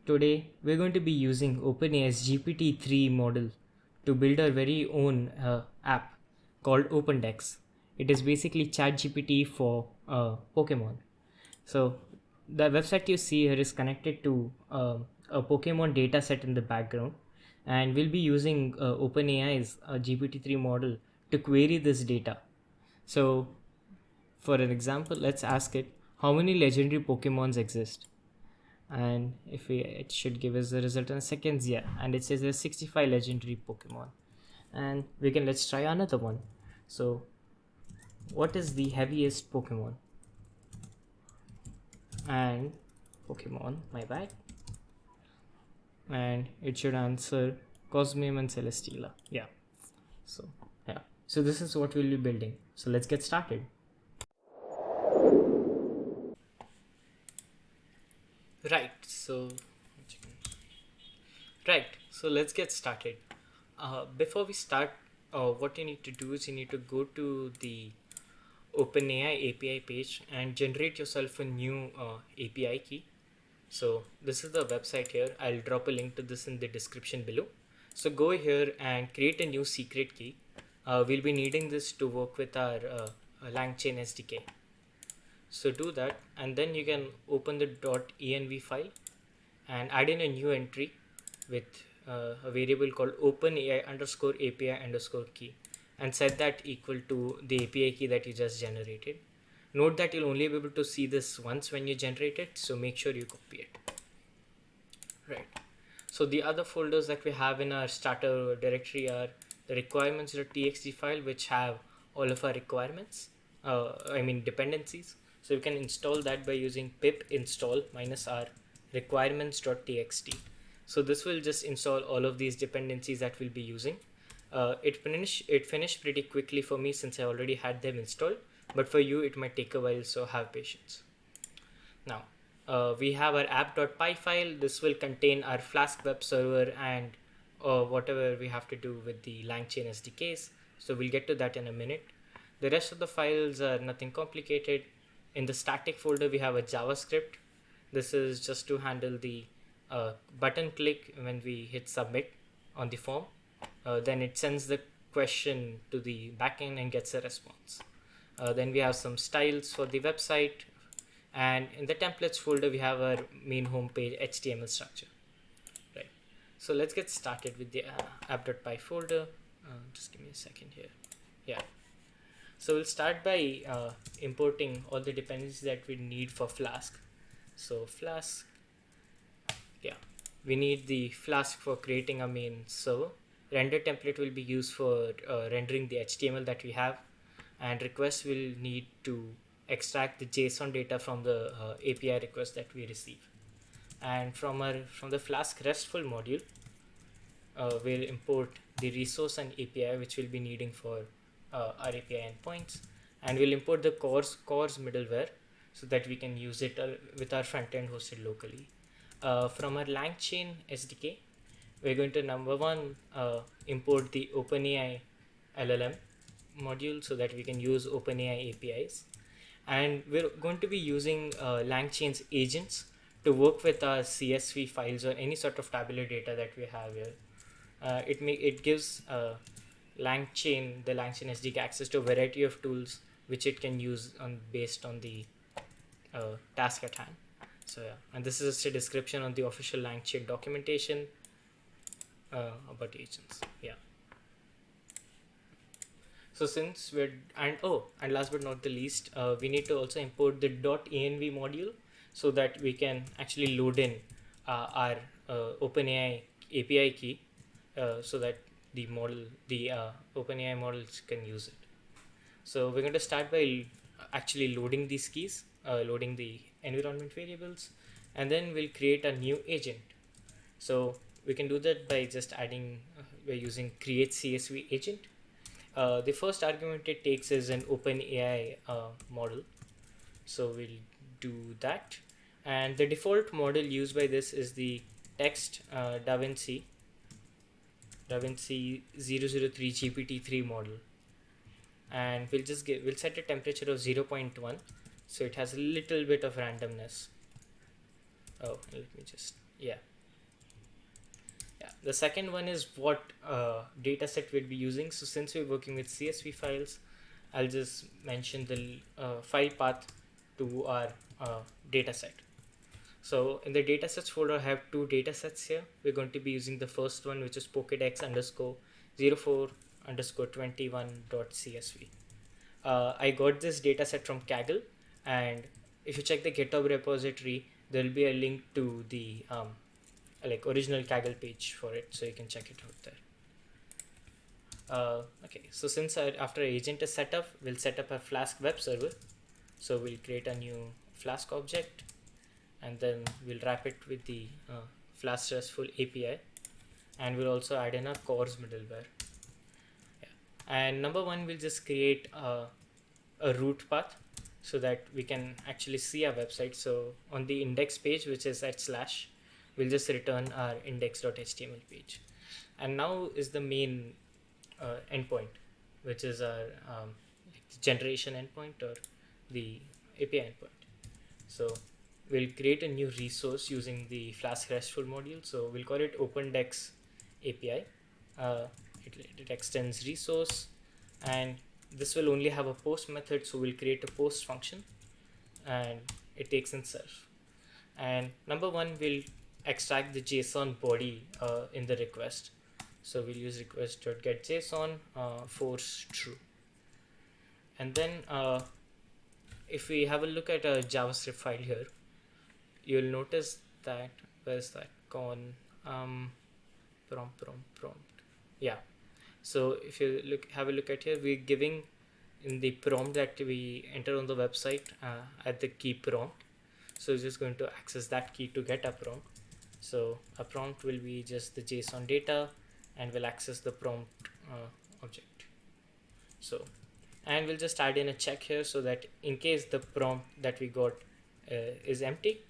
Today we're going to be using OpenAI's GPT-3 model to build our very own app called Opendex. It is basically ChatGPT for Pokemon. So the website you see here is connected to a Pokemon data set in the background, and we'll be using OpenAI's GPT-3 model to query this data. So for an example, let's ask it how many legendary Pokemons exist, and if we it should give us the result in seconds. Yeah, and it says there's 65 legendary Pokemon. And let's try another one. So what is the heaviest Pokemon? And Pokemon, my bad. And it should answer Cosmium and Celesteela. Yeah. So yeah, so this is what we'll be building. So let's get started. Right, so let's get started. Before we start, what you need to do is you need to go to the OpenAI API page and generate yourself a new API key. So this is the website here. I'll drop a link to this in the description below. So go here and create a new secret key. We'll be needing this to work with our Langchain SDK. So do that, and then you can open the .env file and add in a new entry with a variable called OpenAI underscore API underscore key, and set that equal to the API key that you just generated. Note that you'll only be able to see this once when you generate it, so make sure you copy it. Right. So the other folders that we have in our starter directory are the requirements.txt file, which have all of our requirements, dependencies. So you can install that by using pip install -r requirements.txt. So this will just install all of these dependencies that we'll be using. It finished pretty quickly for me since I already had them installed, but for you it might take a while, so have patience. Now we have our app.py file. This will contain our Flask web server and whatever we have to do with the Langchain SDKs. So we'll get to that in a minute. The rest of the files are nothing complicated. In the static folder, we have a JavaScript. This is just to handle the button click when we hit submit on the form. Then it sends the question to the backend and gets a response. Then we have some styles for the website. And in the templates folder, we have our main homepage HTML structure. Right. So let's get started with the app.py folder. Just give me a second here. Yeah. So we'll start by importing all the dependencies that we need for Flask. So Flask, yeah, we need the Flask for creating a main server. Render template will be used for rendering the HTML that we have, and request will need to extract the JSON data from the API request that we receive. And from the Flask RESTful module, we'll import the resource and API which we'll be needing for our API endpoints, and we'll import the cores middleware so that we can use it with our front end hosted locally. From our Langchain SDK, we're going to number one import the OpenAI LLM module so that we can use OpenAI APIs, and we're going to be using Langchain's agents to work with our CSV files or any sort of tabular data that we have here. It gives the Langchain SDK access to a variety of tools which it can use based on the task at hand. So yeah, and this is just a description on the official Langchain documentation about agents. Yeah. So since and last but not the least, we need to also import the .env module so that we can actually load in our OpenAI API key so that the OpenAI models can use it. So we're going to start by actually loading these keys, loading the environment variables, and then we'll create a new agent. So we can do that by just adding, we're using create CSV agent. The first argument it takes is an OpenAI model. So we'll do that. And the default model used by this is the text DaVinci 003 GPT-3 model. And we'll set a temperature of 0.1, so it has a little bit of randomness. Oh, let me just, yeah. The second one is what data set we'll be using. So since we're working with CSV files, I'll just mention the file path to our data set. So in the datasets folder, I have two datasets here. We're going to be using the first one, which is Pokedex underscore 04 underscore 21.csv. I got this dataset from Kaggle, and if you check the GitHub repository, there will be a link to the like original Kaggle page for it, so you can check it out there. Okay, so since after agent is set up, we'll set up a Flask web server. So we'll create a new Flask object, and then we'll wrap it with the Flask RESTful API, and we'll also add in a CORS middleware. Yeah. And number one, we'll just create a root path so that we can actually see our website. So on the index page, which is at slash, we'll just return our index.html page. And now is the main endpoint, which is our generation endpoint or the API endpoint. So we'll create a new resource using the Flask RESTful module. So we'll call it OpenAI API. It extends resource, and this will only have a post method. So we'll create a post function, and it takes in self. And number one, we'll extract the JSON body in the request. So we'll use request.getJSON force true. And then if we have a look at a JavaScript file here, you'll notice that where's that con prompt. Yeah. So if you have a look at here, we're giving in the prompt that we enter on the website at the key prompt. So it's just going to access that key to get a prompt. So a prompt will be just the JSON data, and we'll access the prompt object. So, and we'll just add in a check here so that in case the prompt that we got is empty,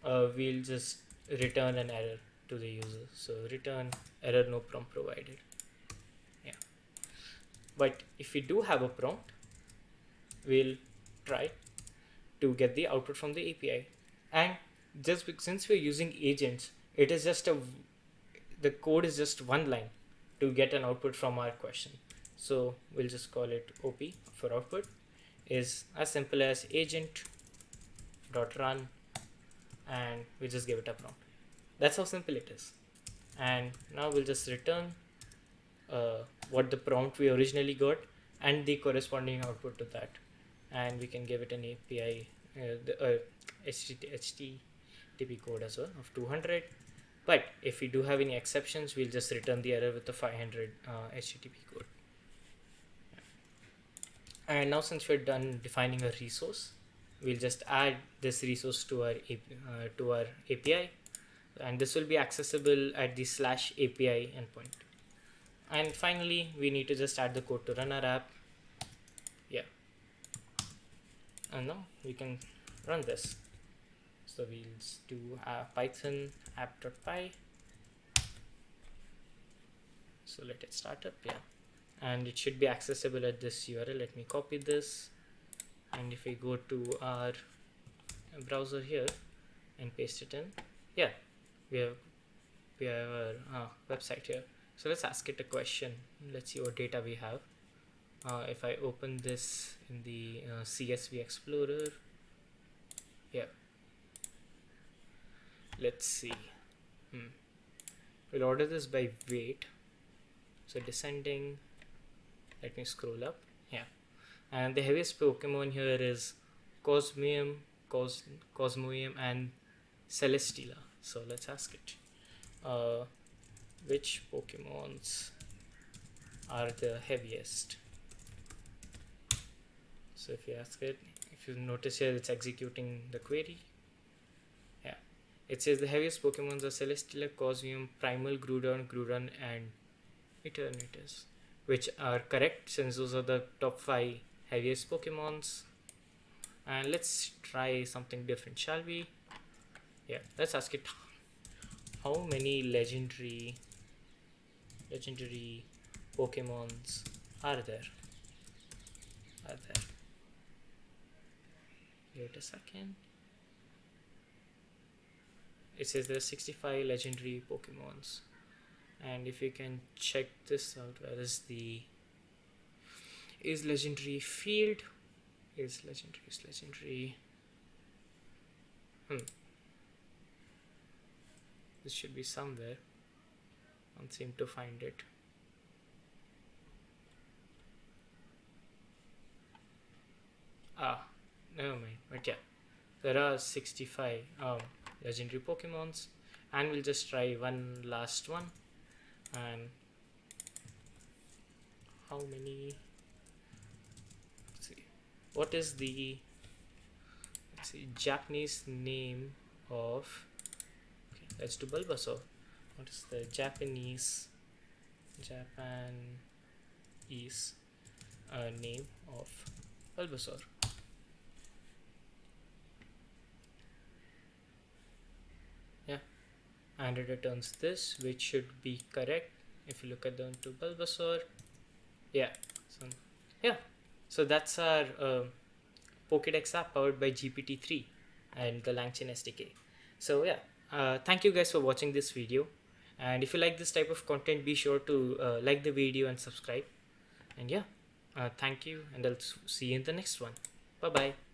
we'll just return an error to the user. So return error no prompt provided. Yeah. But if we do have a prompt, we'll try to get the output from the API. And just since we're using agents, it is just the code is just one line to get an output from our question. So we'll just call it OP for output is as simple as agent.run, and we just give it a prompt. That's how simple it is. And now we'll just return what the prompt we originally got and the corresponding output to that. And we can give it an API, HTTP code as well of 200. But if we do have any exceptions, we'll just return the error with the 500 HTTP code. And now since we're done defining a resource, we'll just add this resource to our API, and this will be accessible at the /API endpoint. And finally, we need to just add the code to run our app. Yeah. And now we can run this. So we'll do Python app.py. So let it start up. Yeah. And it should be accessible at this URL. Let me copy this. And if we go to our browser here and paste it in, yeah, we have our website here. So let's ask it a question. Let's see what data we have. If I open this in the CSV Explorer, yeah, let's see. We'll order this by weight. So descending, let me scroll up. Yeah. And the heaviest Pokemon here is Cosmoem, and Celesteela. So let's ask it. Which Pokemons are the heaviest? So if you ask it, if you notice here, it's executing the query. Yeah. It says the heaviest Pokemons are Celesteela, Cosmoem, Primal, Groudon, and Eternatus, which are correct since those are the top 5 heaviest Pokemons. And let's try something different, shall we? Yeah, let's ask it how many legendary Pokemons are there. Wait a second. It says there are 65 legendary Pokemons. And if you can check this out, where is the is legendary field, is legendary. This should be somewhere. Don't seem to find it. Never mind. But yeah, there are 65 legendary Pokemons, and we'll just try one last one. And how many? Let's see. What is the Japanese name of? Okay, let's do Bulbasaur. What is the Japanese name of Bulbasaur? Yeah, and it returns this, which should be correct if you look at the to Bulbasaur. Yeah, so that's our Pokedex app powered by GPT-3 and the Langchain SDK. So yeah, thank you guys for watching this video, and if you like this type of content, be sure to like the video and subscribe. And yeah, thank you, and I'll see you in the next one. Bye bye.